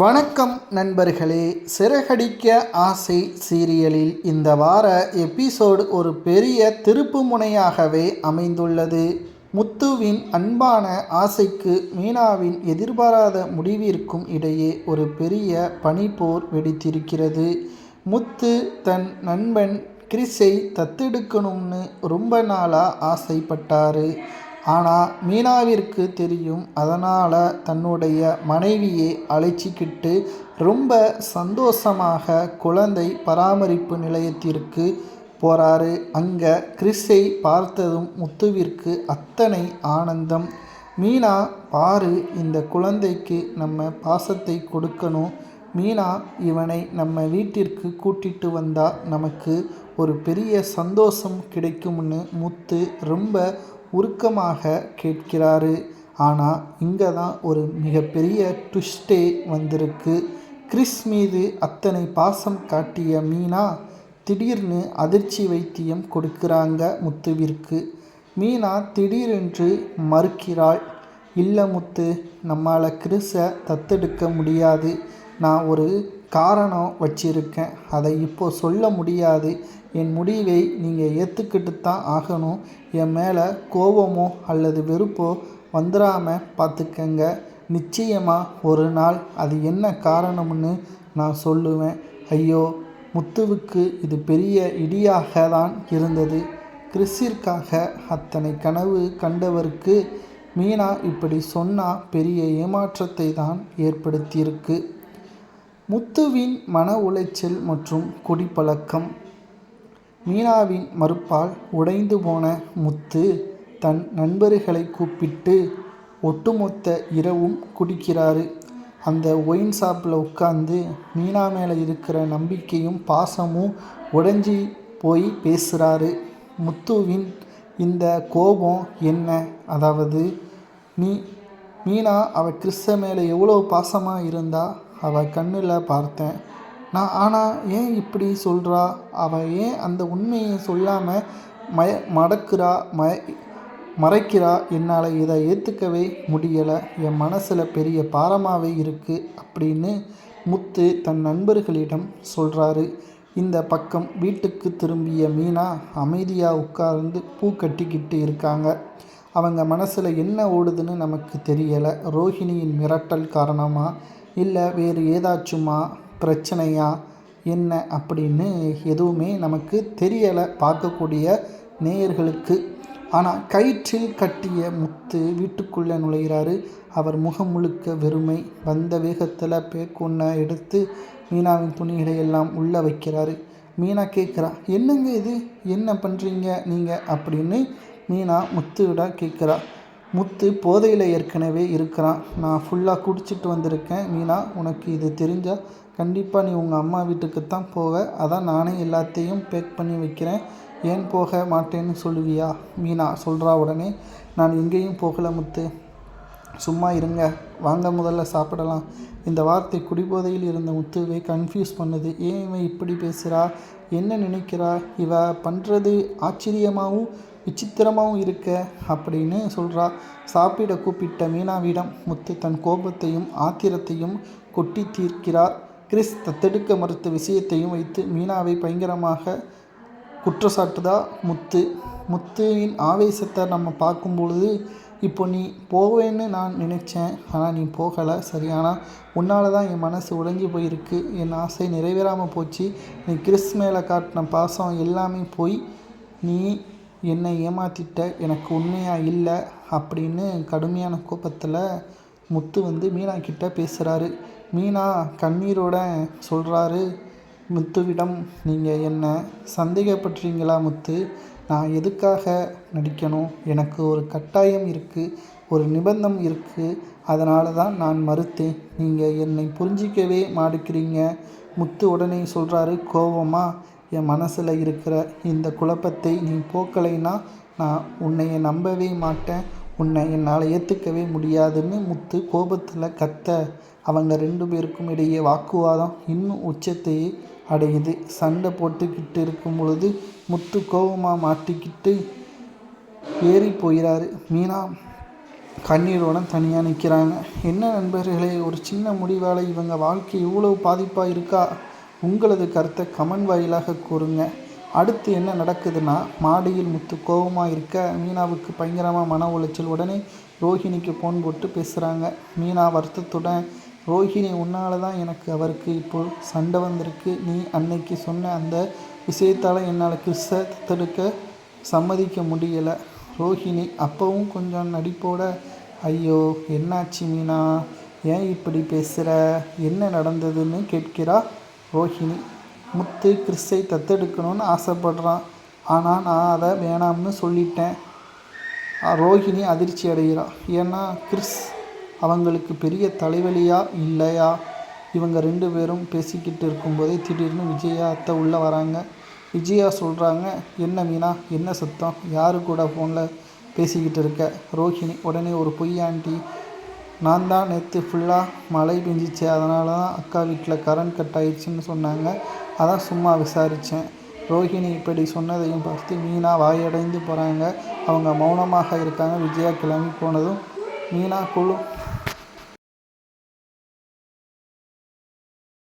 வணக்கம் நண்பர்களே. சிறகடிக்க ஆசை சீரியலில் இந்த வார எபிசோடு ஒரு பெரிய திருப்பு முனையாகவே அமைந்துள்ளது. முத்துவின் அன்பான ஆசைக்கு மீனாவின் எதிர்பாராத முடிவிற்கும் இடையே ஒரு பெரிய பனிப்போர் வெடித்திருக்கிறது. முத்து தன் நண்பன் கிறிஸை தத்தெடுக்கணும்னு ரொம்ப நாளாக ஆசைப்பட்டாரு. ஆனால் மீனாவிற்கு தெரியும். அதனால் தன்னுடைய மனைவியை அழைச்சிக்கிட்டு ரொம்ப சந்தோஷமாக குழந்தை பராமரிப்பு நிலையத்திற்கு போகிறாரு. அங்கே கிறிஸை பார்த்ததும் முத்துவிற்கு அத்தனை ஆனந்தம். மீனா, பாரு, இந்த குழந்தைக்கு நம்ம பாசத்தை கொடுக்கணும். மீனா, இவனை நம்ம வீட்டிற்கு கூட்டிட்டு வந்தால் நமக்கு ஒரு பெரிய சந்தோஷம் கிடைக்கும்னு முத்து ரொம்ப உருக்கமாக கேட்கிறாரு. ஆனால் இங்கே தான் ஒரு மிகப்பெரிய ட்விஸ்டே வந்திருக்கு. கிறிஸ் மீது அத்தனை பாசம் காட்டிய மீனா திடீர்னு அதிர்ச்சி வைத்தியம் கொடுக்குறாங்க முத்துவிற்கு. மீனா திடீரென்று மறுக்கிறாள். இல்லை முத்து, நம்மளால் கிறிஸை தத்தெடுக்க முடியாது. நான் ஒரு காரணம் வச்சிருக்கேன். அதை இப்போ சொல்ல முடியாது. என் முடிவை நீங்கள் ஏற்றுக்கிட்டு தான் ஆகணும். என் மேலே கோபமோ அல்லது வெறுப்போ வந்துடாமல் பார்த்துக்கங்க. நிச்சயமாக ஒரு நாள் அது என்ன காரணம்னு நான் சொல்லுவேன். ஐயோ, முத்துவுக்கு இது பெரிய இடியாக தான் இருந்தது. கிறிஸிற்காக அத்தனை கனவு கண்டவருக்கு மீனா இப்படி சொன்னால் பெரிய ஏமாற்றத்தை தான் ஏற்படுத்தியிருக்கு. முத்துவின் மன உளைச்சல் மற்றும் குடிப்பழக்கம். மீனாவின் மறுப்பால் உடைந்து போன முத்து தன் நண்பர்களை கூப்பிட்டு ஒட்டுமொத்த இரவும் குடிக்கிறாரு. அந்த ஒயின் ஷாப்பில் உட்காந்து மீனா மேலே இருக்கிற நம்பிக்கையும் பாசமும் உடைஞ்சி போய் பேசுகிறாரு. முத்துவின் இந்த கோபம் என்ன? அதாவது மீனா அவள் கிறிஸ மேலே எவ்வளோ பாசமாக இருந்தா அவள் கண்ணில் பார்த்தேன் நான். ஆனால் ஏன் இப்படி சொல்கிறா? அவள் ஏன் அந்த உண்மையை சொல்லாமல் மறைக்கிறா? என்னால் இதை ஏற்றுக்கவே முடியலை. என் மனசில் பெரிய பாரமாகவே இருக்குது அப்படின்னு முத்து தன் நண்பர்களிடம் சொல்கிறாரு. இந்த பக்கம் வீட்டுக்கு திரும்பிய மீனா அமைதியாக உட்கார்ந்து பூ கட்டிக்கிட்டு இருக்காங்க. அவங்க மனசில் என்ன ஓடுதுன்னு நமக்கு தெரியலை. ரோஹிணியின் மிரட்டல் காரணமாக, இல்லை வேறு ஏதாச்சுமா பிரச்சனையா என்ன அப்படின்னு எதுவுமே நமக்கு தெரியலை பார்க்கக்கூடிய நேயர்களுக்கு. ஆனால் கயிற்றில் கட்டிய முத்து வீட்டுக்குள்ளே நுழைகிறாரு. அவர் முகம் முழுக்க வெறுமை. வந்த வேகத்தில் பேக்கொன்னை எடுத்து மீனாவின் துணிகளை எல்லாம் உள்ளே வைக்கிறாரு. மீனா கேட்குறா, என்னங்க இது, என்ன பண்ணுறீங்க நீங்கள் அப்படின்னு மீனா முத்துவிட கேட்குறா. முத்து போதையில் ஏற்கனவே இருக்கிறான். நான் ஃபுல்லாக குடிச்சிட்டு வந்திருக்கேன். மீனா, உனக்கு இது தெரிஞ்சால் கண்டிப்பாக நீ உங்கள் அம்மா வீட்டுக்கு தான் போவ. அதான் நானே எல்லாத்தையும் பேக் பண்ணி வைக்கிறேன். ஏன் போக மாட்டேன்னு சொல்லுவியா? மீனா சொல்கிறா. உடனே, நான் எங்கேயும் போகலை முத்து, சும்மா இருங்க, வாங்க முதல்ல சாப்பிடலாம். இந்த வார்த்தை குடிபோதையில் இருந்த முத்துவை கன்ஃபியூஸ் பண்ணுது. ஏன் இவன் இப்படி பேசுகிறா? என்ன நினைக்கிறா? இவ பண்ணுறது ஆச்சரியமாகவும் விசித்திரமாகவும் இருக்க அப்படின்னு சொல்கிறா. சாப்பிட கூப்பிட்ட மீனாவிடம் முத்து தன் கோபத்தையும் ஆத்திரத்தையும் கொட்டி தீர்க்கிறார். கிறிஸ் தத்தெடுக்க மறுத்த விஷயத்தையும் வைத்து மீனாவை பயங்கரமாக குற்றச்சாட்டுதா முத்து. முத்துவின் ஆவேசத்தை நம்ம பார்க்கும்பொழுது, இப்போ நீ போவேன்னு நான் நினச்சேன், ஆனால் நீ போகலை. சரியானா உன்னால் தான் என் மனசு உடைஞ்சி போயிருக்கு. என் ஆசை நிறைவேறாமல் போச்சு. நீ கிறிஸ் மேலே காட்டின பாசம் எல்லாமே போய் நீ என்னை ஏமாற்றிட்ட. எனக்கு உண்மையாக இல்லை அப்படின்னு கடுமையான கோபத்தில் முத்து மீனா கிட்ட பேசுகிறாரு. மீனா கண்ணீரோட சொல்கிறாரு முத்துவிடம், நீங்கள் என்னை சந்தேகப்படுறீங்களா முத்து? நான் எதுக்காக நடிக்கணும்? எனக்கு ஒரு கட்டாயம் இருக்குது, ஒரு நிபந்தம் இருக்குது. அதனால தான் நான் மறுத்தேன். நீங்கள் என்னை புரிஞ்சிக்கவே மாட்டேங்கிறீங்க. முத்து உடனே சொல்கிறாரு கோபமாக, என் மனசில் இருக்கிற இந்த குழப்பத்தை நீ போக்கலைன்னா நான் உன்னைய நம்பவே மாட்டேன். உன்னை என்னால் ஏற்றுக்கவே முடியாதுன்னு முத்து கோபத்தில் கத்த, அவங்க 2 பேருக்கும் இடையே வாக்குவாதம் இன்னும் உச்சத்தையே அடையுது. சண்டை போட்டுக்கிட்டு இருக்கும் பொழுது முத்து கோபமாக மாட்டிக்கிட்டு ஏறி போகிறாரு. மீனா கண்ணீரோட தனியாக நிற்கிறாங்க. என்ன நண்பர்களே, ஒரு சின்ன முடிவால் இவங்க வாழ்க்கை இவ்வளவு பாதிப்பாக இருக்கா? உங்களது கருத்தை கமெண்ட் வாயிலாக கூறுங்க. அடுத்து என்ன நடக்குதுன்னா, மாடியில் முத்து கோபமாக இருக்க மீனாவுக்கு பயங்கரமாக மன உளைச்சல். உடனே ரோஹிணிக்கு ஃபோன் போட்டு பேசுகிறாங்க. மீனா வருத்தத்துடன், ரோஹிணி, உன்னால தான் எனக்கு அவருக்கு இப்போ சண்டை வந்திருக்கு. நீ அன்னைக்கு சொன்ன அந்த விஷயத்தால் என்னால் கிறிஸை தத்தெடுக்க சம்மதிக்க முடியலை. ரோஹிணி அப்பவும் கொஞ்சம் நடிப்போட, ஐயோ என்னாச்சு மீனா, ஏன் இப்படி பேசுகிற, என்ன நடந்ததுன்னு கேட்கிறா ரோஹிணி. முத்து கிறிஸை தத்தெடுக்கணும்னு ஆசைப்படுறான், ஆனால் நான் அதை வேணாம்னு சொல்லிட்டேன். ரோஹிணி அதிர்ச்சி அடைகிறா. ஏன்னா கிறிஸ் அவங்களுக்கு பெரிய தலைவலியா இல்லையா? இவங்க 2 பேரும் பேசிக்கிட்டு இருக்கும்போதே திடீர்னு விஜயா அத்தை உள்ளே வராங்க. விஜயா சொல்கிறாங்க, என்ன மீனா, என்ன சத்தம், யாரு கூட ஃபோனில் பேசிக்கிட்டு இருக்க? ரோஹிணி உடனே, ஒரு பொய் ஆண்டி, நான் தான் நேற்று ஃபுல்லாக மழை பெஞ்சிச்சு, அதனால தான் அக்கா வீட்டில் கரண்ட் கட் ஆயிடுச்சுன்னு சொன்னாங்க, அதான் சும்மா விசாரித்தேன். ரோஹிணி இப்படி சொன்னதையும் பார்த்து மீனா வாயடைந்து போகிறாங்க. அவங்க மௌனமாக இருக்காங்க. விஜயா கிளம்பி போனதும் மீனா